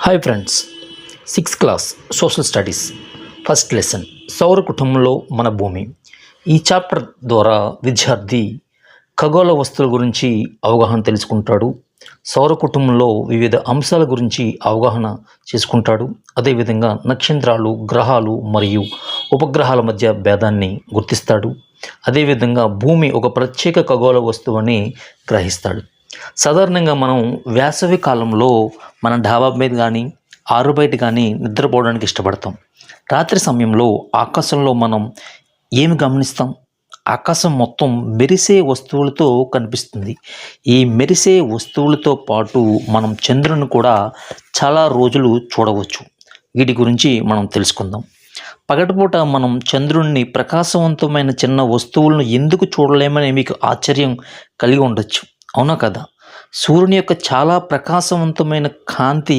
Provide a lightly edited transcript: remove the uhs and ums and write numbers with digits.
Hi friends, 6th class social studies first lesson సౌర కుటుంబంలో మన భూమి. ఈ చాప్టర్ ద్వారా విద్యార్థి ఖగోళ వస్తువుల గురించి అవగాహన తెలుసుకుంటాడు. సౌర కుటుంబంలో వివిధ అంశాల గురించి అవగాహన చేసుకుంటాడు. అదేవిధంగా నక్షత్రాలు, గ్రహాలు మరియు ఉపగ్రహాల మధ్య భేదాన్ని గుర్తిస్తాడు. అదేవిధంగా భూమి ఒక ప్రత్యేక ఖగోళ వస్తువు అని గ్రహిస్తాడు. సాధారణంగా మనం వేసవి కాలంలో మన డాబా మీద కానీ ఆరు బయట కానీ నిద్రపోవడానికి ఇష్టపడతాం. రాత్రి సమయంలో ఆకాశంలో మనం ఏమి గమనిస్తాం? ఆకాశం మొత్తం మెరిసే వస్తువులతో కనిపిస్తుంది. ఈ మెరిసే వస్తువులతో పాటు మనం చంద్రుని కూడా చాలా రోజులు చూడవచ్చు. వీటి గురించి మనం తెలుసుకుందాం. పగటిపూట మనం చంద్రుడిని ప్రకాశవంతమైన చిన్న వస్తువులను ఎందుకు చూడలేమని మీకు ఆశ్చర్యం కలిగి ఉండొచ్చు, అవునా కదా? సూర్యుని యొక్క చాలా ప్రకాశవంతమైన కాంతి